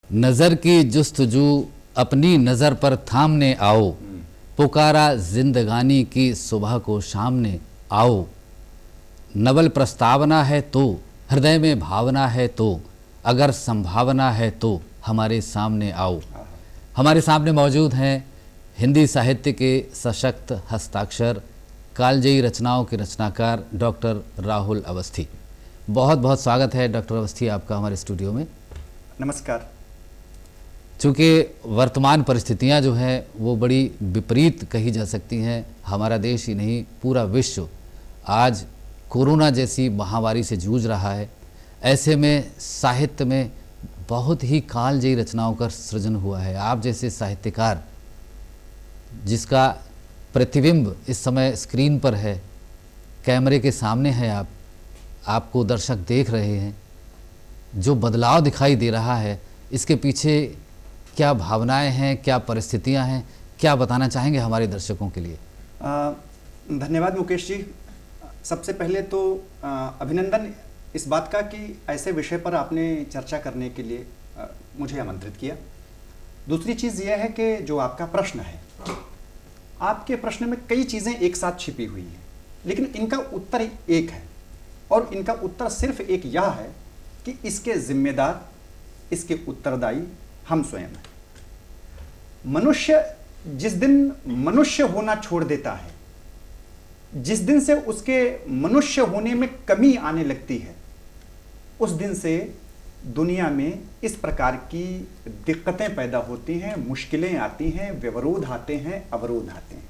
नजर की जुस्तजू अपनी नजर पर थामने आओ, पुकारा जिंदगानी की सुबह को सामने आओ। नवल प्रस्तावना है तो, हृदय में भावना है तो, अगर संभावना है तो हमारे सामने आओ। हमारे सामने मौजूद हैं हिंदी साहित्य के सशक्त हस्ताक्षर, कालजयी रचनाओं के रचनाकार डॉक्टर राहुल अवस्थी। बहुत बहुत स्वागत है डॉक्टर अवस्थी आपका हमारे स्टूडियो में। नमस्कार। चूँकि वर्तमान परिस्थितियां जो हैं वो बड़ी विपरीत कही जा सकती हैं। हमारा देश ही नहीं, पूरा विश्व आज कोरोना जैसी महामारी से जूझ रहा है। ऐसे में साहित्य में बहुत ही कालजयी रचनाओं का सृजन हुआ है। आप जैसे साहित्यकार जिसका प्रतिबिंब इस समय स्क्रीन पर है, कैमरे के सामने है, आपको दर्शक देख रहे हैं, जो बदलाव दिखाई दे रहा है इसके पीछे क्या भावनाएं हैं, क्या परिस्थितियां हैं, क्या बताना चाहेंगे हमारे दर्शकों के लिए? धन्यवाद मुकेश जी। सबसे पहले तो अभिनंदन इस बात का कि ऐसे विषय पर आपने चर्चा करने के लिए मुझे आमंत्रित किया। दूसरी चीज़ यह है कि जो आपका प्रश्न है, आपके प्रश्न में कई चीज़ें एक साथ छिपी हुई हैं, लेकिन इनका उत्तर एक है और इनका उत्तर सिर्फ एक यह है कि इसके जिम्मेदार, इसके उत्तरदायी हम स्वयं हैं। मनुष्य जिस दिन मनुष्य होना छोड़ देता है, जिस दिन से उसके मनुष्य होने में कमी आने लगती है, उस दिन से दुनिया में इस प्रकार की दिक्कतें पैदा होती हैं, मुश्किलें आती हैं, व्यवरोध आते हैं, अवरोध आते हैं।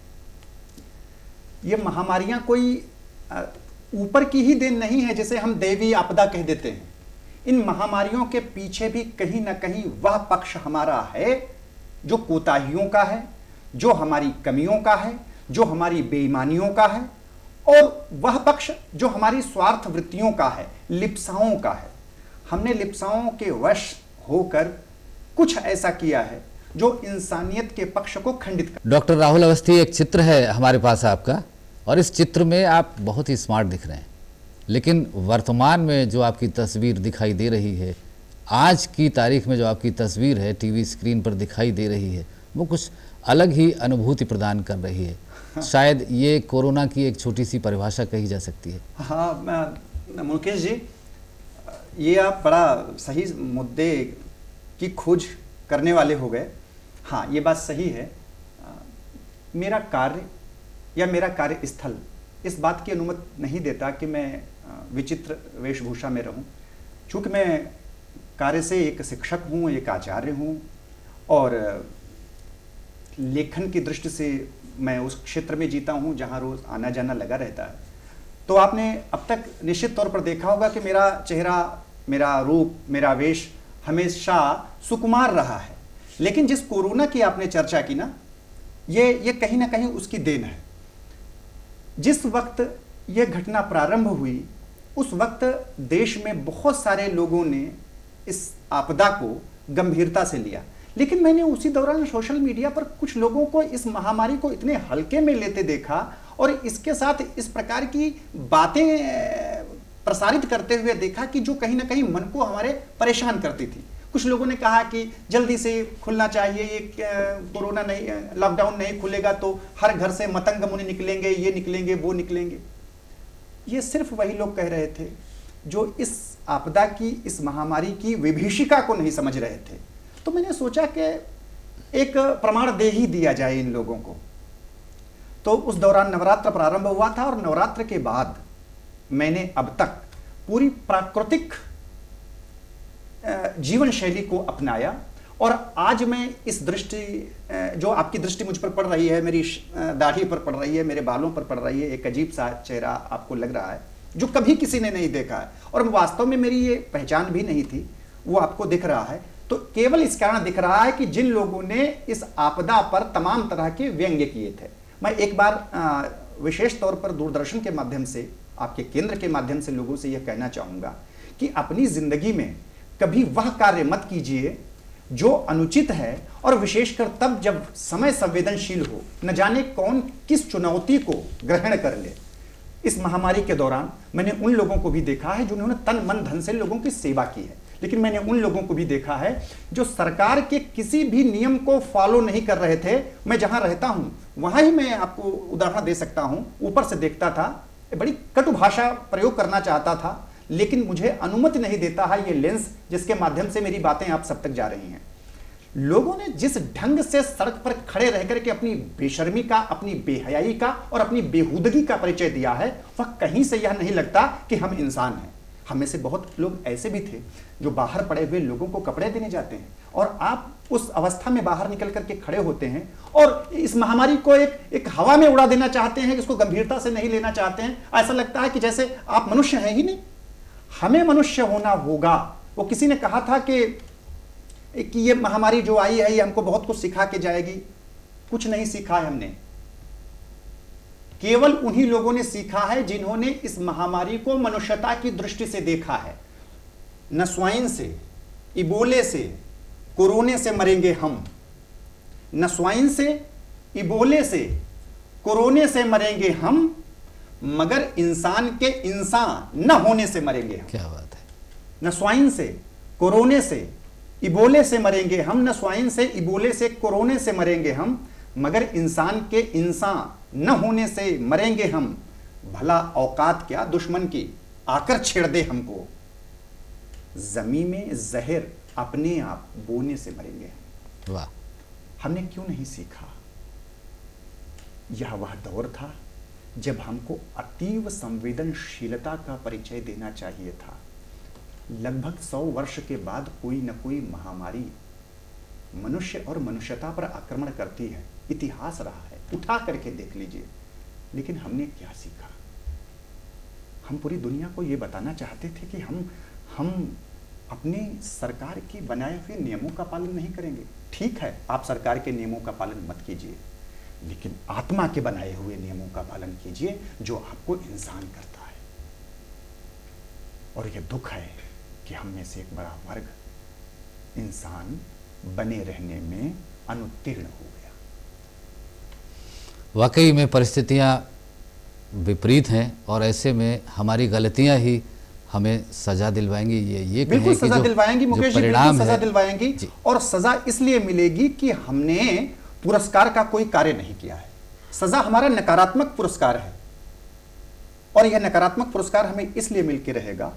ये महामारियां कोई ऊपर की ही देन नहीं है जिसे हम दैवी आपदा कह देते हैं। इन महामारियों के पीछे भी कहीं ना कहीं वह पक्ष हमारा है जो कोताहियों का है, जो हमारी कमियों का है, जो हमारी बेईमानियों का है, और वह पक्ष जो हमारी स्वार्थ वृत्तियों का है, लिप्साओं का है। हमने लिप्साओं के वश होकर कुछ ऐसा किया है जो इंसानियत के पक्ष को खंडित कर। डॉक्टर राहुल अवस्थी, एक चित्र है हमारे पास आपका, और इस चित्र में आप बहुत ही स्मार्ट दिख रहे हैं, लेकिन वर्तमान में जो आपकी तस्वीर दिखाई दे रही है, आज की तारीख में जो आपकी तस्वीर है टीवी स्क्रीन पर दिखाई दे रही है, वो कुछ अलग ही अनुभूति प्रदान कर रही है। शायद ये कोरोना की एक छोटी सी परिभाषा कही जा सकती है। हाँ मुकेश जी, ये आप बड़ा सही मुद्दे की खोज करने वाले हो गए। हाँ, ये बात सही है। मेरा कार्य या मेरा कार्यस्थल इस बात की अनुमति नहीं देता कि मैं विचित्र वेशभूषा में रहूं। चूँकि मैं कार्य से एक शिक्षक हूं, एक आचार्य हूं, और लेखन की दृष्टि से मैं उस क्षेत्र में जीता हूं जहां रोज आना जाना लगा रहता है। तो आपने अब तक निश्चित तौर पर देखा होगा कि मेरा चेहरा, मेरा रूप, मेरा वेश हमेशा सुकुमार रहा है। लेकिन जिस कोरोना की आपने चर्चा की ना, ये कहीं ना कहीं उसकी देन है। जिस वक्त यह घटना प्रारंभ हुई, उस वक्त देश में बहुत सारे लोगों ने इस आपदा को गंभीरता से लिया, लेकिन मैंने उसी दौरान सोशल मीडिया पर कुछ लोगों को इस महामारी को इतने हल्के में लेते देखा और इसके साथ इस प्रकार की बातें प्रसारित करते हुए देखा कि जो कहीं ना कहीं मन को हमारे परेशान करती थी। कुछ लोगों ने कहा कि जल्दी से खुलना चाहिए, ये कोरोना नहीं, लॉकडाउन नहीं खुलेगा तो हर घर से मतंग मुनि निकलेंगे, ये निकलेंगे, वो निकलेंगे। ये सिर्फ वही लोग कह रहे थे जो इस आपदा की, इस महामारी की विभीषिका को नहीं समझ रहे थे। तो मैंने सोचा कि एक प्रमाण दे ही दिया जाए इन लोगों को। तो उस दौरान नवरात्र प्रारंभ हुआ था और नवरात्र के बाद मैंने अब तक पूरी प्राकृतिक जीवन शैली को अपनाया, और आज मैं इस दृष्टि, जो आपकी दृष्टि मुझ पर पड़ रही है, मेरी दाढ़ी पर पड़ रही है, मेरे बालों पर पड़ रही है, एक अजीब सा चेहरा आपको लग रहा है जो कभी किसी ने नहीं देखा है, और वास्तव में मेरी ये पहचान भी नहीं थी, वो आपको दिख रहा है। तो केवल इस कारण दिख रहा है कि जिन लोगों ने इस आपदा पर तमाम तरह के व्यंग्य किए थे। मैं एक बार विशेष तौर पर दूरदर्शन के माध्यम से, आपके केंद्र के माध्यम से लोगों से यह कहना चाहूँगा कि अपनी जिंदगी में कभी वह कार्य मत कीजिए जो अनुचित है, और विशेषकर तब जब समय संवेदनशील हो। न जाने कौन किस चुनौती को ग्रहण कर ले। इस महामारी के दौरान मैंने उन लोगों को भी देखा है जिन्होंने तन मन धन से लोगों की सेवा की है, लेकिन मैंने उन लोगों को भी देखा है जो सरकार के किसी भी नियम को फॉलो नहीं कर रहे थे। मैं जहां रहता हूं वहां ही मैं आपको उदाहरण दे सकता हूं, ऊपर से देखता था, बड़ी कटु भाषा प्रयोग करना चाहता था, लेकिन मुझे अनुमति नहीं देता है ये लेंस जिसके माध्यम से मेरी बातें आप सब तक जा रही हैं। लोगों ने जिस ढंग से सड़क पर खड़े रह करके अपनी बेशर्मी का, अपनी बेहयाई का और अपनी बेहूदगी का परिचय दिया है, वह कहीं से यह नहीं लगता कि हम इंसान हैं। हम में से बहुत लोग ऐसे भी थे जो बाहर पड़े हुए लोगों को कपड़े देने जाते हैं, और आप उस अवस्था में बाहर निकल करके खड़े होते हैं और इस महामारी को एक हवा में उड़ा देना चाहते हैं, इसको गंभीरता से नहीं लेना चाहते हैं। ऐसा लगता है कि जैसे आप मनुष्य हैं ही नहीं। हमें मनुष्य होना होगा। वो किसी ने कहा था कि ये महामारी जो आई है ये हमको बहुत कुछ सिखा के जाएगी। कुछ नहीं सीखा है हमने। केवल उन्हीं लोगों ने सीखा है जिन्होंने इस महामारी को मनुष्यता की दृष्टि से देखा है। न स्वाइन से, इबोले से, कोरोना से मरेंगे हम। न स्वाइन से, इबोले से, कोरोना से मरेंगे हम, मगर इंसान के इंसान न होने से मरेंगे हम। क्या बात है। न स्वाइन से, कोरोना से, इबोले से मरेंगे हम। न स्वाइन से, इबोले से, कोरोना से मरेंगे हम, मगर इंसान के इंसान न होने से मरेंगे हम। भला औकात क्या दुश्मन की, आकर छेड़ दे हमको। जमीन में जहर अपने आप बोने से मरेंगे हम। वाह। हमने क्यों नहीं सीखा? यह वह दौर था जब हमको अतीव संवेदनशीलता का परिचय देना चाहिए था। लगभग 100 वर्ष के बाद कोई न कोई महामारी मनुष्य और मनुष्यता पर आक्रमण करती है। इतिहास रहा है, उठा करके देख लीजिए। लेकिन हमने क्या सीखा? हम पूरी दुनिया को यह बताना चाहते थे कि हम अपने सरकार के बनाए हुए नियमों का पालन नहीं करेंगे। ठीक है, आप सरकार के नियमों का पालन मत कीजिए, लेकिन आत्मा के बनाए हुए नियमों का पालन कीजिए जो आपको इंसान करता है। और यह दुख है कि हम में से एक बड़ा वर्ग इंसान बने रहने में अनुत्तीर्ण हो गया। वाकई में परिस्थितियां विपरीत हैं और ऐसे में हमारी गलतियां ही हमें सजा दिलवाएंगी। ये बिल्कुल सजा दिलवाएंगी मुकेश जी, बिल्कुल सजा दिलवाएंगी। और सजा इसलिए मिलेगी कि हमने पुरस्कार का कोई कार्य नहीं किया है। सजा हमारा नकारात्मक पुरस्कार है, और यह नकारात्मक पुरस्कार हमें इसलिए मिल के रहेगा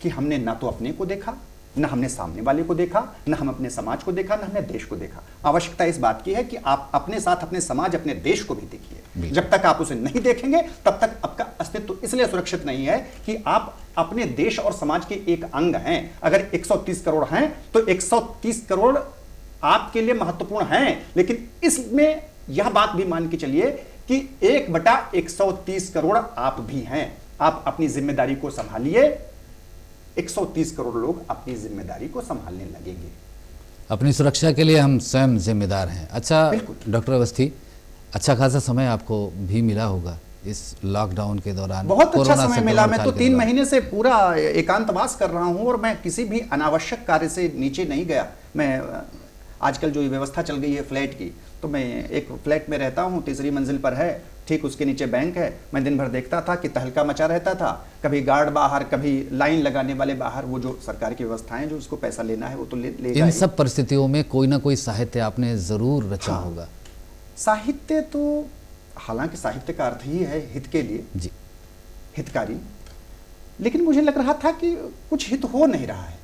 कि हमने ना तो अपने को देखा, न हमने सामने वाले को देखा, न हम अपने समाज को देखा, न हमने देश को देखा। आवश्यकता इस बात की है कि आप अपने साथ अपने समाज, अपने देश को भी देखिए। जब तक आप उसे नहीं देखेंगे तब तक आपका अस्तित्व इसलिए सुरक्षित नहीं है कि आप अपने देश और समाज के एक अंग हैं। अगर 130 करोड़ हैं तो 130 करोड़ आपके लिए महत्वपूर्ण हैं, लेकिन इसमें यह बात भी मान के चलिए कि 1/130 करोड़ आप भी हैं। आप अपनी जिम्मेदारी को संभालिए, 130 करोड़ लोग अपनी जिम्मेदारी को संभालने लगेंगे। अपनी सुरक्षा के लिए हम स्वयं जिम्मेदार हैं। अच्छा डॉक्टर अवस्थी, अच्छा खासा समय आपको भी मिला होगा इस लॉकडाउन के दौरान। बहुत अच्छा समय मिला। मैं तो 3 महीने से पूरा एकांतवास कर रहा हूं और मैं किसी भी अनावश्यक कार्य से नीचे नहीं गया। मैं आजकल जो व्यवस्था चल गई है फ्लैट की, तो मैं एक फ्लैट में रहता हूं, 3री मंजिल पर है, ठीक उसके नीचे बैंक है। मैं दिन भर देखता था कि तहलका मचा रहता था, कभी गार्ड बाहर, कभी लाइन लगाने वाले बाहर। वो जो सरकार की व्यवस्थाएं, जो उसको पैसा लेना है वो तो लेगा। इन सब परिस्थितियों में कोई ना कोई साहित्य आपने जरूर रचा होगा। साहित्य तो, हालांकि साहित्य का अर्थ ही है हित के लिए जी, हितकारी, लेकिन मुझे लग रहा था कि कुछ हित हो नहीं रहा है।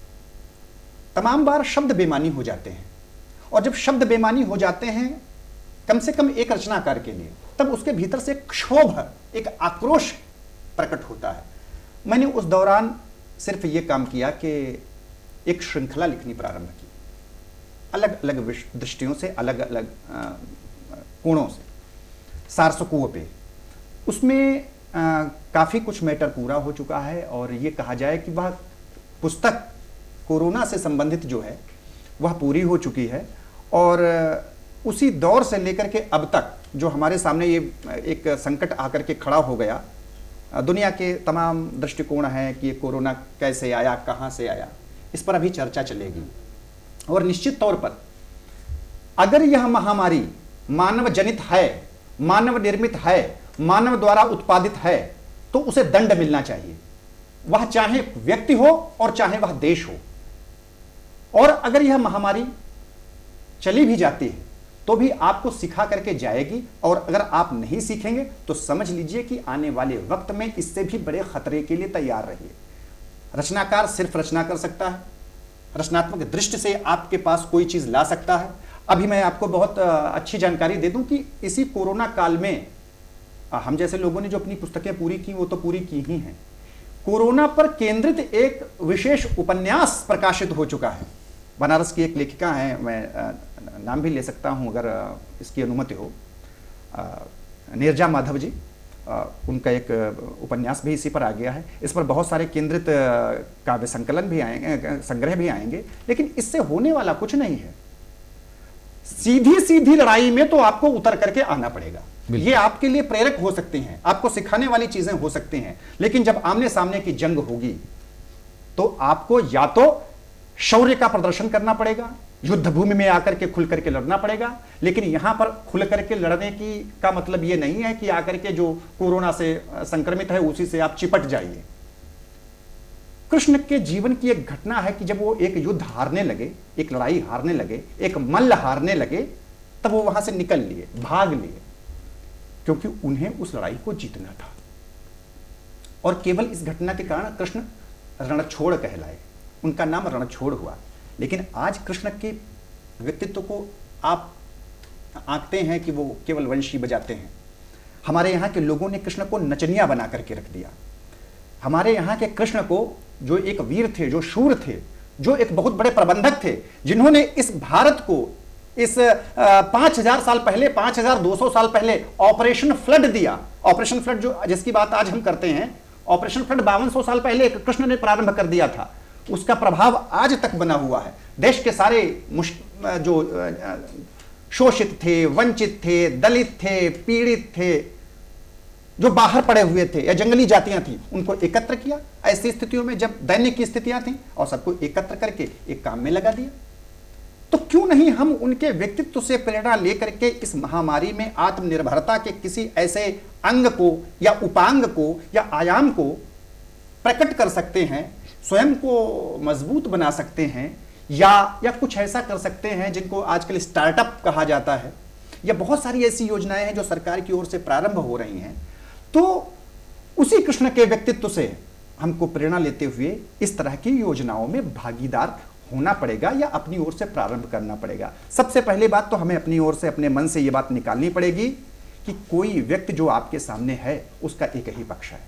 तमाम बार शब्द बेमानी हो जाते हैं, और जब शब्द बेमानी हो जाते हैं कम से कम एक रचनाकार के लिए, तब उसके भीतर से एक क्षोभ, एक आक्रोश प्रकट होता है। मैंने उस दौरान सिर्फ ये काम किया कि एक श्रृंखला लिखनी प्रारंभ की, अलग अलग दृष्टियों से, अलग अलग कोणों से, सारसकुओं पे। उसमें काफ़ी कुछ मैटर पूरा हो चुका है, और ये कहा जाए कि वह पुस्तक कोरोना से संबंधित जो है वह पूरी हो चुकी है। और उसी दौर से लेकर के अब तक जो हमारे सामने ये एक संकट आकर के खड़ा हो गया, दुनिया के तमाम दृष्टिकोण हैं कि ये कोरोना कैसे आया, कहाँ से आया, इस पर अभी चर्चा चलेगी। और निश्चित तौर पर अगर यह महामारी मानव जनित है, मानव निर्मित है, मानव द्वारा उत्पादित है, तो उसे दंड मिलना चाहिए। वह चाहे व्यक्ति हो और चाहे वह देश हो। और अगर यह महामारी चली भी जाती है तो भी आपको सिखा करके जाएगी, और अगर आप नहीं सीखेंगे तो समझ लीजिए कि आने वाले वक्त में इससे भी बड़े खतरे के लिए तैयार रहिए। रचनाकार सिर्फ रचना कर सकता है, रचनात्मक दृष्टि से आपके पास कोई चीज ला सकता है। अभी मैं आपको बहुत अच्छी जानकारी दे दूं कि इसी कोरोना काल में हम जैसे लोगों ने जो अपनी पुस्तकें पूरी की वो तो पूरी की ही हैं, कोरोना पर केंद्रित एक विशेष उपन्यास प्रकाशित हो चुका है। बनारस की एक लेखिका हैं, मैं नाम भी ले सकता हूं अगर इसकी अनुमति हो, नीरजा माधव जी, उनका एक उपन्यास भी इसी पर आ गया है। इस पर बहुत सारे केंद्रित काव्य संकलन भी आएंगे, संग्रह भी आएंगे, लेकिन इससे होने वाला कुछ नहीं है। सीधी सीधी लड़ाई में तो आपको उतर करके आना पड़ेगा। ये आपके लिए प्रेरक हो सकते हैं, आपको सिखाने वाली चीजें हो सकती हैं, लेकिन जब आमने सामने की जंग होगी तो आपको या तो शौर्य का प्रदर्शन करना पड़ेगा, युद्ध भूमि में आकर के खुल करके लड़ना पड़ेगा। लेकिन यहां पर खुल करके लड़ने की का मतलब यह नहीं है कि आकर के जो कोरोना से संक्रमित है उसी से आप चिपट जाइए। कृष्ण के जीवन की एक घटना है कि जब वो एक युद्ध हारने लगे, एक लड़ाई हारने लगे, एक मल्ल हारने लगे, तब वो वहां से निकल लिए, भाग लिए, क्योंकि उन्हें उस लड़ाई को जीतना था। और केवल इस घटना के कारण कृष्ण रणछोड़ कहलाए, उनका नाम रणछोड़ हुआ। लेकिन आज कृष्ण के व्यक्तित्व को आप आंकते हैं कि वो केवल वंशी बजाते हैं। हमारे यहाँ के लोगों ने कृष्ण को नचनिया बना करके रख दिया। हमारे यहाँ के कृष्ण को, जो एक वीर थे, जो शूर थे, जो एक बहुत बड़े प्रबंधक थे, जिन्होंने इस भारत को इस 5000 साल पहले, 5200 साल पहले ऑपरेशन फ्लड दिया। ऑपरेशन फ्लड जो जिसकी बात आज हम करते हैं, ऑपरेशन फ्लड 5200 साल पहले कृष्ण ने प्रारंभ कर दिया था। उसका प्रभाव आज तक बना हुआ है। देश के सारे जो शोषित थे, वंचित थे, दलित थे, पीड़ित थे, जो बाहर पड़े हुए थे या जंगली जातियां थी, उनको एकत्र किया। ऐसी स्थितियों में जब दैन्य की स्थितियां थी, और सबको एकत्र करके एक काम में लगा दिया। तो क्यों नहीं हम उनके व्यक्तित्व से प्रेरणा लेकर के इस महामारी में आत्मनिर्भरता के किसी ऐसे अंग को या उपांग को या आयाम को प्रकट कर सकते हैं, स्वयं को मजबूत बना सकते हैं, या कुछ ऐसा कर सकते हैं जिनको आजकल स्टार्टअप कहा जाता है, या बहुत सारी ऐसी योजनाएं हैं जो सरकार की ओर से प्रारंभ हो रही हैं। तो उसी कृष्ण के व्यक्तित्व से हमको प्रेरणा लेते हुए इस तरह की योजनाओं में भागीदार होना पड़ेगा या अपनी ओर से प्रारंभ करना पड़ेगा। सबसे पहले बात तो हमें अपनी ओर से, अपने मन से यह बात निकालनी पड़ेगी कि कोई व्यक्ति जो आपके सामने है उसका एक ही पक्ष है।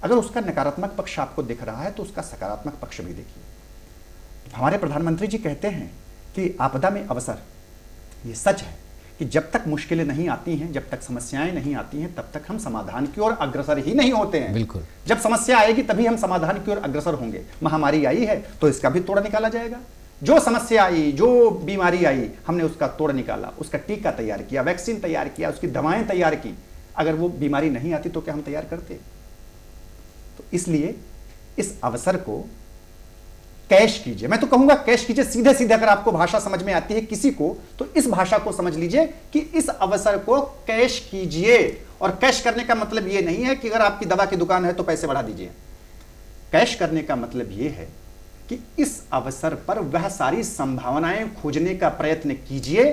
अगर उसका नकारात्मक पक्ष आपको दिख रहा है तो उसका सकारात्मक पक्ष भी देखिए। हमारे प्रधानमंत्री जी कहते हैं कि आपदा में अवसर। ये सच है कि जब तक मुश्किलें नहीं आती हैं, जब तक समस्याएं नहीं आती हैं, तब तक हम समाधान की ओर अग्रसर ही नहीं होते हैं। बिल्कुल, जब समस्या आएगी तभी हम समाधान की ओर अग्रसर होंगे। महामारी आई है तो इसका भी तोड़ निकाला जाएगा। जो समस्या आई, जो बीमारी आई, हमने उसका तोड़ निकाला, उसका टीका तैयार किया, वैक्सीन तैयार किया, उसकी दवाएं तैयार की। अगर वो बीमारी नहीं आती तो क्या हम तैयार करते? तो इसलिए इस अवसर को कैश कीजिए। मैं तो कहूंगा कैश कीजिए सीधे सीधे। अगर आपको भाषा समझ में आती है किसी को तो इस भाषा को समझ लीजिए कि इस अवसर को कैश कीजिए। और कैश करने का मतलब यह नहीं है कि अगर आपकी दवा की दुकान है तो पैसे बढ़ा दीजिए। कैश करने का मतलब यह है कि इस अवसर पर वह सारी संभावनाएं खोजने का प्रयत्न कीजिए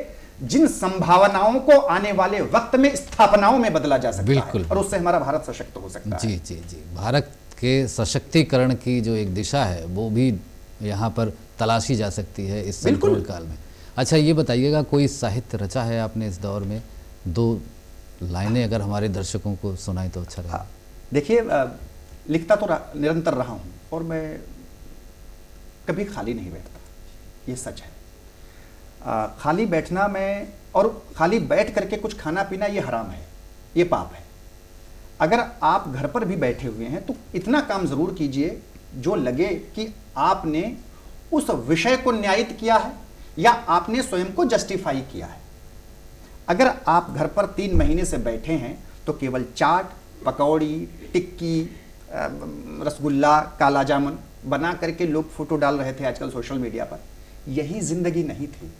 जिन संभावनाओं को आने वाले वक्त में स्थापनाओं में बदला जा सकता है, और उससे हमारा भारत सशक्त हो सकता है। जी जी जी, भारत के सशक्तिकरण की जो एक दिशा है वो भी यहाँ पर तलाशी जा सकती है इस संकट काल में। अच्छा, ये बताइएगा, कोई साहित्य रचा है आपने इस दौर में? 2 लाइनें अगर हमारे दर्शकों को सुनाए तो अच्छा रहेगा। देखिए, लिखता तो निरंतर रहा हूँ और मैं कभी खाली नहीं बैठता, ये सच है। खाली बैठना और खाली बैठ करके कुछ खाना पीना ये हराम है, ये पाप है। अगर आप घर पर भी बैठे हुए हैं तो इतना काम जरूर कीजिए जो लगे कि आपने उस विषय को न्यायित किया है या आपने स्वयं को जस्टिफाई किया है। अगर आप घर पर 3 महीने से बैठे हैं तो केवल चाट, पकौड़ी, टिक्की, रसगुल्ला, काला जामुन बना करके लोग फोटो डाल रहे थे आजकल सोशल मीडिया पर। यही जिंदगी नहीं थी।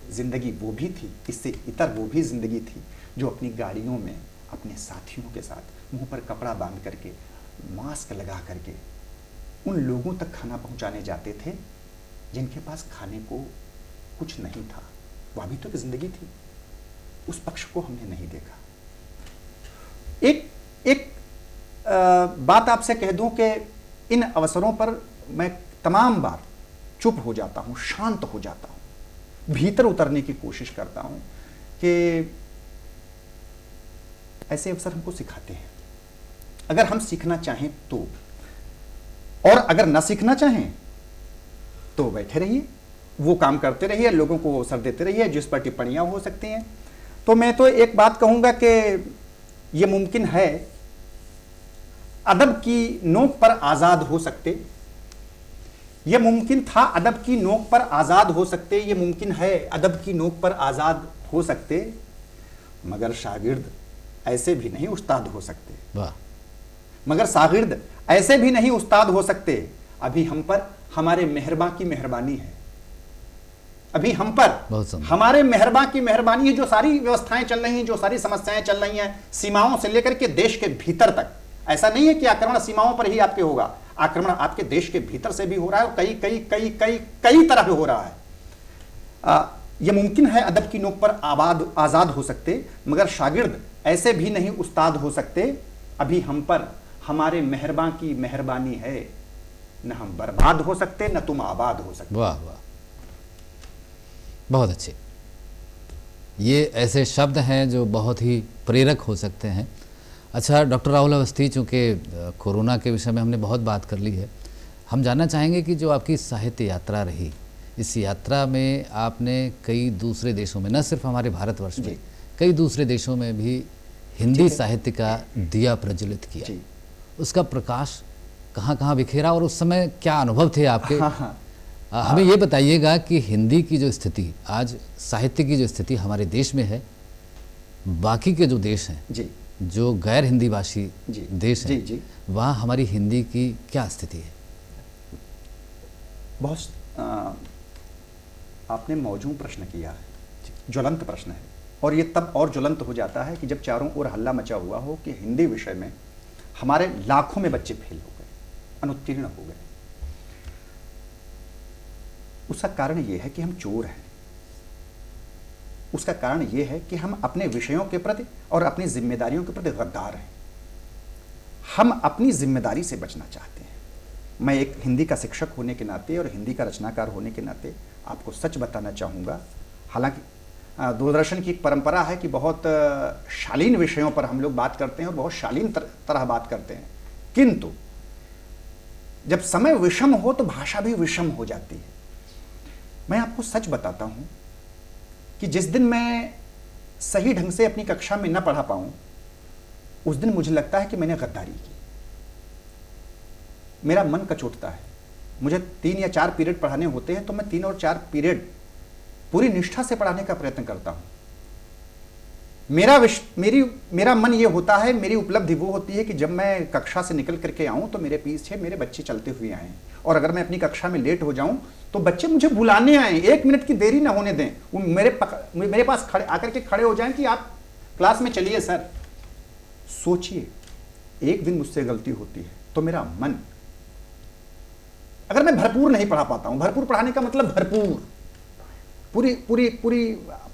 जिंदगी वो भी थी, इससे इतर वो भी जिंदगी थी जो अपनी गाड़ियों में अपने साथियों के साथ मुंह पर कपड़ा बांध करके, मास्क लगा करके उन लोगों तक खाना पहुंचाने जाते थे जिनके पास खाने को कुछ नहीं था, वह भी तो एक जिंदगी थी, उस पक्ष को हमने नहीं देखा। एक बात आपसे कह दूं कि इन अवसरों पर मैं तमाम बार चुप हो जाता हूं, शांत हो जाता हूं, भीतर उतरने की कोशिश करता हूं कि ऐसे अवसर हमको सिखाते हैं। अगर हम सीखना चाहें तो, और अगर ना सीखना चाहें तो बैठे रहिए, वो काम करते रहिए, लोगों को अवसर देते रहिए जिस पर टिप्पणियां हो सकती हैं। तो मैं तो एक बात कहूंगा कि ये मुमकिन है, अदब की नोक पर आजाद हो सकते, यह मुमकिन था अदब की नोक पर आजाद हो सकते, ये मुमकिन है अदब की नोक पर आजाद हो सकते, मगर शागिर्द ऐसे भी नहीं उस्ताद हो सकते। वाह। मगर शागिर्द ऐसे भी नहीं उस्ताद हो सकते, अभी हम पर हमारे मेहरबा की मेहरबानी है, अभी हम पर हमारे मेहरबा की मेहरबानी है। जो सारी व्यवस्थाएं चल रही हैं, जो सारी समस्याएं चल रही हैं, सीमाओं से लेकर के देश के भीतर तक, ऐसा नहीं है कि आक्रमण सीमाओं पर ही आपके होगा, आक्रमण आपके देश के भीतर से भी हो रहा है और कई कई कई कई कई तरह हो रहा है। यह मुमकिन है अदब की नोक पर आजाद हो सकते, मगर शागिर्द ऐसे भी नहीं उस्ताद हो सकते, अभी हम पर हमारे मेहरबा की मेहरबानी है, न हम बर्बाद हो सकते न तुम आबाद हो सकते। वाह वाह, बहुत अच्छे। ये ऐसे शब्द हैं जो बहुत ही प्रेरक हो सकते हैं। अच्छा डॉक्टर राहुल अवस्थी, चूँकि कोरोना के विषय में हमने बहुत बात कर ली है, हम जानना चाहेंगे कि जो आपकी साहित्य यात्रा रही, इस यात्रा में आपने कई दूसरे देशों में, न सिर्फ हमारे भारतवर्ष में, कई दूसरे देशों में भी हिंदी साहित्य का दिया प्रज्वलित किया, उसका प्रकाश कहाँ कहाँ बिखेरा और उस समय क्या अनुभव थे आपके? हमें ये बताइएगा कि हिंदी की जो स्थिति, आज साहित्य की जो स्थिति हमारे देश में है, बाकी के जो देश हैं जी, जो गैर हिंदी भाषी देश हैं, वहाँ हमारी हिंदी की क्या स्थिति है? बहुत आपने मौजूद प्रश्न किया है, ज्वलंत प्रश्न है, और ये तब और ज्वलंत हो जाता है कि जब चारों ओर हल्ला मचा हुआ हो कि हिंदी विषय में हमारे लाखों में बच्चे फेल हो गए, अनुत्तीर्ण हो गए। उसका कारण यह है कि हम चोर हैं, उसका कारण यह है कि हम अपने विषयों के प्रति और अपनी जिम्मेदारियों के प्रति गद्दार हैं। हम अपनी जिम्मेदारी से बचना चाहते हैं। मैं एक हिंदी का शिक्षक होने के नाते और हिंदी का रचनाकार होने के नाते आपको सच बताना चाहूँगा, हालांकि दूरदर्शन की एक परंपरा है कि बहुत शालीन विषयों पर हम लोग बात करते हैं और बहुत शालीन तरह बात करते हैं, किंतु जब समय विषम हो तो भाषा भी विषम हो जाती है। मैं आपको सच बताता हूं कि जिस दिन मैं सही ढंग से अपनी कक्षा में न पढ़ा पाऊं, उस दिन मुझे लगता है कि मैंने गद्दारी की। मेरा मन कचोटता है। मुझे 3 या 4 पीरियड पढ़ाने होते हैं तो मैं 3 और 4 पीरियड पूरी निष्ठा से पढ़ाने का प्रयत्न करता हूं। मेरा मन ये होता है, मेरी उपलब्धि वो होती है कि जब मैं कक्षा से निकल करके आऊं तो मेरे पीछे मेरे बच्चे चलते हुए आए, और अगर मैं अपनी कक्षा में लेट हो जाऊं तो बच्चे मुझे बुलाने आए, 1 मिनट की देरी ना होने दें, वो मेरे पास खड़े आकर के खड़े हो जाएं कि आप क्लास में चलिए सर। सोचिए, एक दिन मुझसे गलती होती है तो मेरा मन, अगर मैं भरपूर नहीं पढ़ा पाता हूं, भरपूर पढ़ाने का मतलब भरपूर,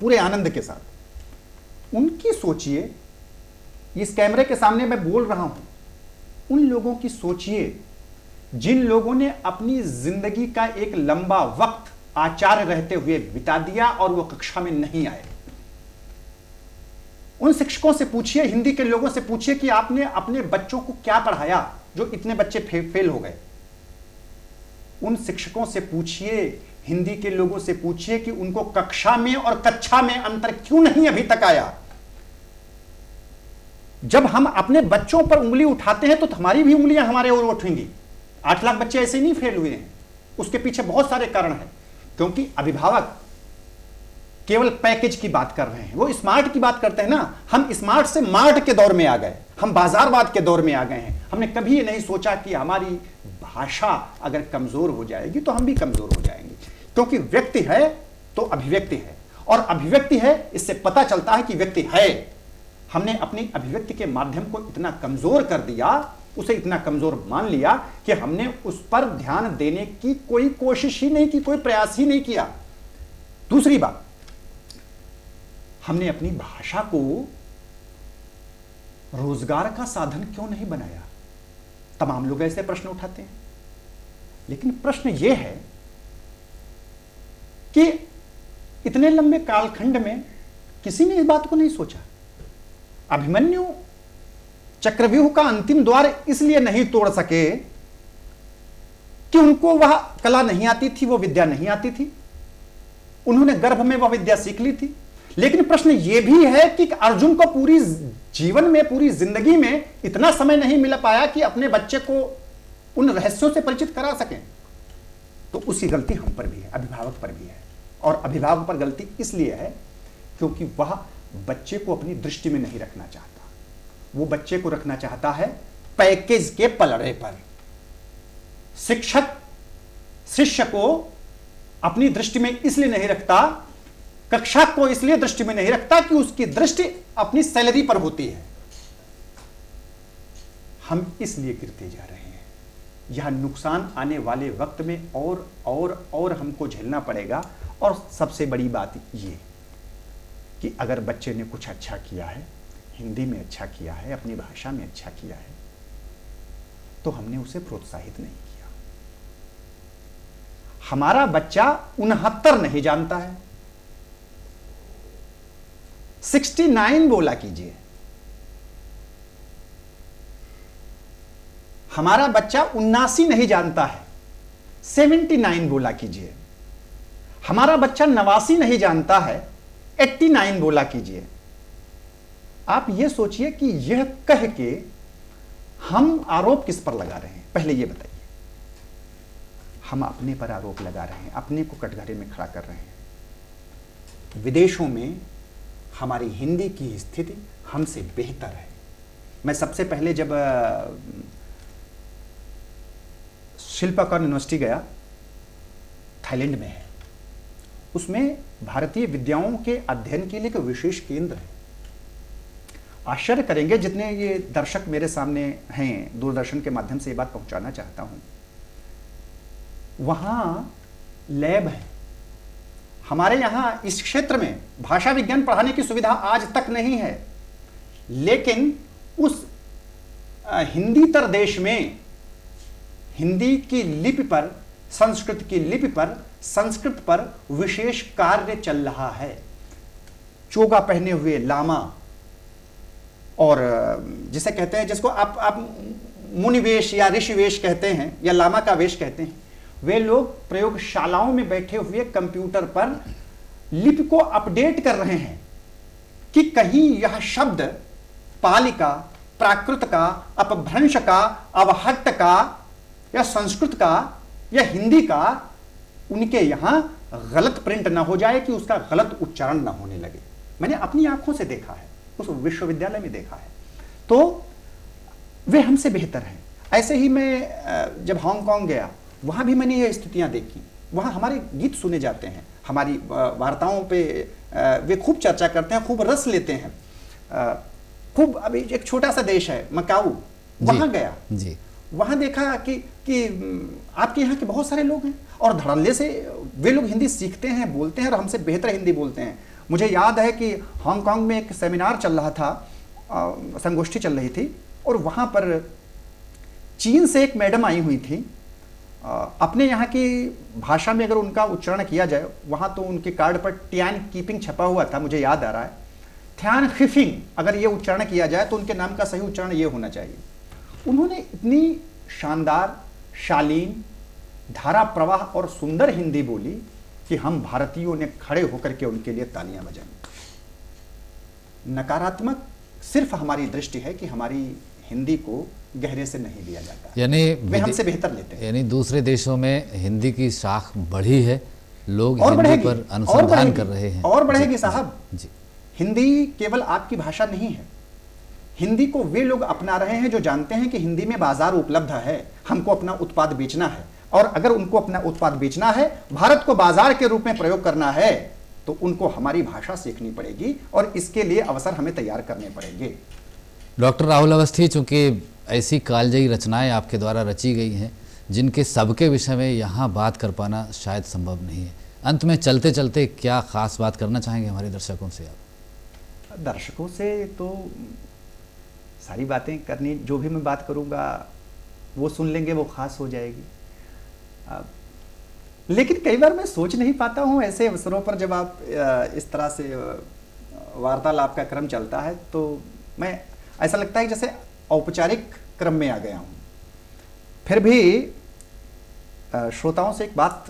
पूरे आनंद के साथ, उनकी सोचिए, इस कैमरे के सामने मैं बोल रहा हूं, उन लोगों की सोचिए जिन लोगों ने अपनी जिंदगी का एक लंबा वक्त आचार्य रहते हुए बिता दिया और वो कक्षा में नहीं आए। उन शिक्षकों से पूछिए, हिंदी के लोगों से पूछिए कि आपने अपने बच्चों को क्या पढ़ाया जो इतने बच्चे फेल हो गए। उन शिक्षकों से पूछिए, हिंदी के लोगों से पूछिए कि उनको कक्षा में और कक्षा में अंतर क्यों नहीं अभी तक आया। जब हम अपने बच्चों पर उंगली उठाते हैं तो हमारी भी उंगलियां हमारे ओर उठेंगी। 8 लाख बच्चे ऐसे नहीं फेल हुए हैं, उसके पीछे बहुत सारे कारण हैं, क्योंकि अभिभावक केवल पैकेज की बात कर रहे हैं, वो स्मार्ट की बात करते हैं ना। हम स्मार्ट से मार्ट के दौर में आ गए, हम बाजारवाद के दौर में आ गए हैं। हमने कभी ये नहीं सोचा कि हमारी भाषा अगर कमजोर हो जाएगी तो हम भी कमजोर हो जाएंगे, क्योंकि व्यक्ति है तो अभिव्यक्ति है, और अभिव्यक्ति है इससे पता चलता है कि व्यक्ति है। हमने अपनी अभिव्यक्ति के माध्यम को इतना कमजोर कर दिया उसे इतना कमजोर मान लिया कि हमने उस पर ध्यान देने की कोई कोशिश ही नहीं की, कोई प्रयास ही नहीं किया। दूसरी बात, हमने अपनी भाषा को रोजगार का साधन क्यों नहीं बनाया? तमाम लोग ऐसे प्रश्न उठाते हैं, लेकिन प्रश्न यह है कि इतने लंबे कालखंड में किसी ने इस बात को नहीं सोचा। अभिमन्यु चक्रव्यूह का अंतिम द्वार इसलिए नहीं तोड़ सके कि उनको वह कला नहीं आती थी, वो विद्या नहीं आती थी, उन्होंने गर्भ में वह विद्या सीख ली थी। लेकिन प्रश्न यह भी है कि अर्जुन को पूरी जीवन में, पूरी जिंदगी में इतना समय नहीं मिल पाया कि अपने बच्चे को उन रहस्यों से परिचित करा सकें। तो उसी गलती हम पर भी है, अभिभावक पर भी है। और अभिभावक पर गलती इसलिए है क्योंकि वह बच्चे को अपनी दृष्टि में नहीं रखना चाहता, वो बच्चे को रखना चाहता है पैकेज के पलड़े पर। शिक्षक शिष्य को अपनी दृष्टि में इसलिए नहीं रखता, कक्षा को इसलिए दृष्टि में नहीं रखता कि उसकी दृष्टि अपनी सैलरी पर होती है। हम इसलिए गिरते जा रहे हैं। यह नुकसान आने वाले वक्त में और हमको झेलना पड़ेगा। और सबसे बड़ी बात ये कि अगर बच्चे ने कुछ अच्छा किया है, हिंदी में अच्छा किया है, अपनी भाषा में अच्छा किया है, तो हमने उसे प्रोत्साहित नहीं किया। हमारा बच्चा 69 नहीं जानता है, 69 बोला कीजिए। हमारा बच्चा 79 नहीं जानता है, 79 बोला कीजिए। हमारा बच्चा 89 नहीं जानता है, 89 बोला कीजिए। आप यह सोचिए कि यह कह के हम आरोप किस पर लगा रहे हैं? पहले यह बताइए। हम अपने पर आरोप लगा रहे हैं, अपने को कटघरे में खड़ा कर रहे हैं। विदेशों में हमारी हिंदी की स्थिति हमसे बेहतर है। मैं सबसे पहले जब शिल्पाकर यूनिवर्सिटी गया, थाईलैंड में है, उसमें भारतीय विद्याओं के अध्ययन के लिए एक विशेष केंद्र है। आश्चर्य करेंगे जितने ये दर्शक मेरे सामने हैं, दूरदर्शन के माध्यम से ये बात पहुंचाना चाहता हूं। वहां लैब है। हमारे यहां इस क्षेत्र में भाषा विज्ञान पढ़ाने की सुविधा आज तक नहीं है, लेकिन उस हिंदीतर देश में हिंदी की लिपि पर, संस्कृत की लिपि पर, संस्कृत पर विशेष कार्य चल रहा है। चोगा पहने हुए लामा, और जिसे कहते हैं, जिसको आप मुनिवेश या ऋषिवेश कहते हैं या लामा का वेश कहते हैं, वे लोग प्रयोगशालाओं में बैठे हुए कंप्यूटर पर लिपि को अपडेट कर रहे हैं कि कहीं यह शब्द पाली का, प्राकृत का, अपभ्रंश का, अवहट्ट का या संस्कृत का या हिंदी का उनके यहां गलत प्रिंट ना हो जाए, कि उसका गलत उच्चारण ना होने लगे। मैंने अपनी आंखों से देखा है, उस विश्वविद्यालय में देखा है। तो वे हमसे बेहतर हैं। ऐसे ही मैं जब हांगकांग गया, वहां भी मैंने ये स्थितियां देखी। वहां हमारे गीत सुने जाते हैं, हमारी वार्ताओं पे वे खूब चर्चा करते हैं, खूब रस लेते हैं, खूब। अभी एक छोटा सा देश है मकाऊ, वहां गया जी। वहां देखा कि आपके यहाँ के बहुत सारे लोग हैं और धड़ल्ले से वे लोग हिंदी सीखते हैं, बोलते हैं और हमसे बेहतर हिंदी बोलते हैं। मुझे याद है कि हांगकांग में एक सेमिनार चल रहा था, संगोष्ठी चल रही थी, और वहां पर चीन से एक मैडम आई हुई थी। अपने यहाँ की भाषा में अगर उनका उच्चारण किया जाए, वहां तो उनके कार्ड पर ट्यान कीपिंग छपा हुआ था, मुझे याद आ रहा है, थ्यान खिफिंग अगर ये उच्चारण किया जाए तो उनके नाम का सही उच्चारण ये होना चाहिए। उन्होंने इतनी शानदार, शालीन, धारा प्रवाह और सुंदर हिंदी बोली कि हम भारतीयों ने खड़े होकर के उनके लिए तालियां बजाई। नकारात्मक सिर्फ हमारी दृष्टि है कि हमारी हिंदी को गहरे से नहीं लिया जाता, यानी वे हमसे बेहतर लेते हैं। यानी दूसरे देशों में हिंदी की शाख बढ़ी है, लोग हिंदी पर अनुसंधान कर रहे हैं और बढ़ेगी साहब जी। हिंदी केवल आपकी भाषा नहीं है। हिंदी को वे लोग अपना रहे हैं जो जानते हैं कि हिंदी में बाजार उपलब्ध है, हमको अपना उत्पाद बेचना है, और अगर उनको अपना उत्पाद बेचना है, भारत को बाजार के रूप में प्रयोग करना है, तो उनको हमारी भाषा सीखनी पड़ेगी और इसके लिए अवसर हमें तैयार करने पड़ेंगे। डॉक्टर राहुल अवस्थी, चूंकि ऐसी कालजयी रचनाएं आपके द्वारा रची गई हैं जिनके सबके विषय में यहाँ बात कर पाना शायद संभव नहीं है। अंत में चलते चलते क्या ख़ास बात करना चाहेंगे हमारे दर्शकों से आप? दर्शकों से तो सारी बातें करनी, जो भी मैं बात करूँगा वो सुन लेंगे, वो ख़ास हो जाएगी। लेकिन कई बार मैं सोच नहीं पाता हूँ ऐसे अवसरों पर, जब आप इस तरह से वार्तालाप का क्रम चलता है तो मैं, ऐसा लगता है जैसे औपचारिक क्रम में आ गया हूँ। फिर भी श्रोताओं से एक बात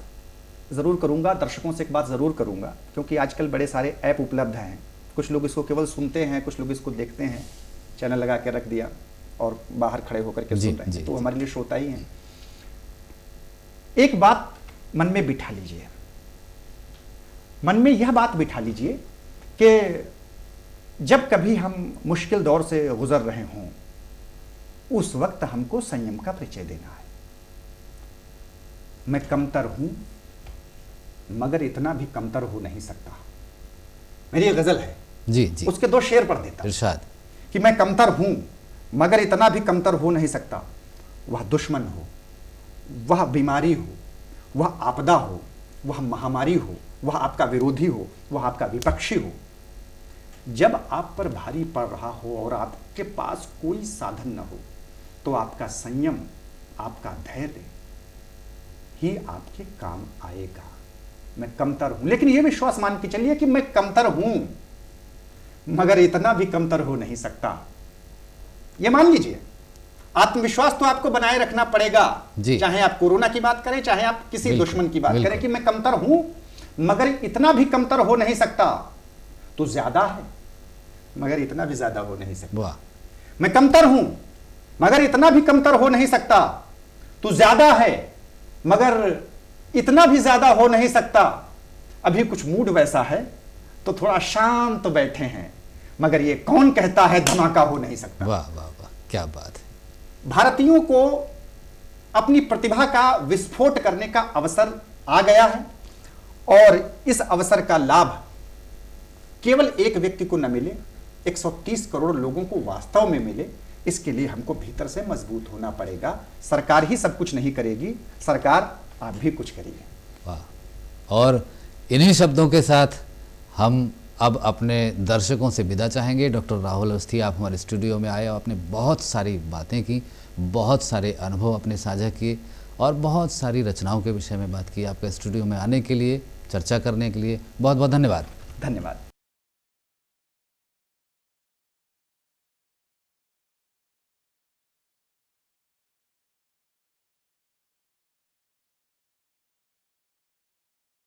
ज़रूर करूँगा, दर्शकों से एक बात ज़रूर करूँगा, क्योंकि आजकल बड़े सारे ऐप उपलब्ध हैं। कुछ लोग इसको केवल सुनते हैं, कुछ लोग इसको देखते हैं, चैनल लगा के रख दिया और बाहर खड़े होकर के सुन रहे हैं, तो हमारे लिए श्रोता ही हैं। एक बात मन में बिठा लीजिए, मन में यह बात बिठा लीजिए कि जब कभी हम मुश्किल दौर से गुजर रहे हों, उस वक्त हमको संयम का परिचय देना है। मैं कमतर हूं मगर इतना भी कमतर हो नहीं सकता। मेरी ये गजल है जी, उसके 2 शेर पढ़ देता इरशाद। कि मैं कमतर हूं मगर इतना भी कमतर हो नहीं सकता। वह दुश्मन हो, वह बीमारी हो, वह आपदा हो, वह महामारी हो, वह आपका विरोधी हो, वह आपका विपक्षी हो, जब आप पर भारी पड़ रहा हो और आपके पास कोई साधन न हो, तो आपका संयम, आपका धैर्य ही आपके काम आएगा। मैं कमतर हूं, लेकिन यह विश्वास मान के चलिए कि मैं कमतर हूं मगर इतना भी कमतर हो नहीं सकता। यह मान लीजिए। आत्मविश्वास तो आपको बनाए रखना पड़ेगा, चाहे आप कोरोना की बात करें, चाहे आप किसी दुश्मन की बात करें, कि मैं कमतर हूं मगर इतना भी कमतर हो नहीं सकता। तो ज्यादा है मगर इतना भी ज्यादा हो नहीं सकता। मैं कमतर हूं मगर इतना भी कमतर हो नहीं सकता। तो ज्यादा है मगर इतना भी ज्यादा हो नहीं सकता। अभी कुछ मूड वैसा है तो थोड़ा शांत बैठे हैं, मगर ये कौन कहता है धमाका हो नहीं सकता। वाह वाह वाह, क्या बात है। भारतीयों को अपनी प्रतिभा का विस्फोट करने का अवसर आ गया है, और इस अवसर का लाभ केवल एक व्यक्ति को न मिले, 130 करोड़ लोगों को वास्तव में मिले। इसके लिए हमको भीतर से मजबूत होना पड़ेगा। सरकार ही सब कुछ नहीं करेगी, सरकार आप भी कुछ करिए। वाह। और इन्हीं शब्दों के साथ हम अब अपने दर्शकों से विदा चाहेंगे। डॉक्टर राहुल अवस्थी, आप हमारे स्टूडियो में आए और आपने बहुत सारी बातें की, बहुत सारे अनुभव अपने साझा किए और बहुत सारी रचनाओं के विषय में बात की। आपके स्टूडियो में आने के लिए, चर्चा करने के लिए बहुत बहुत धन्यवाद। धन्यवाद।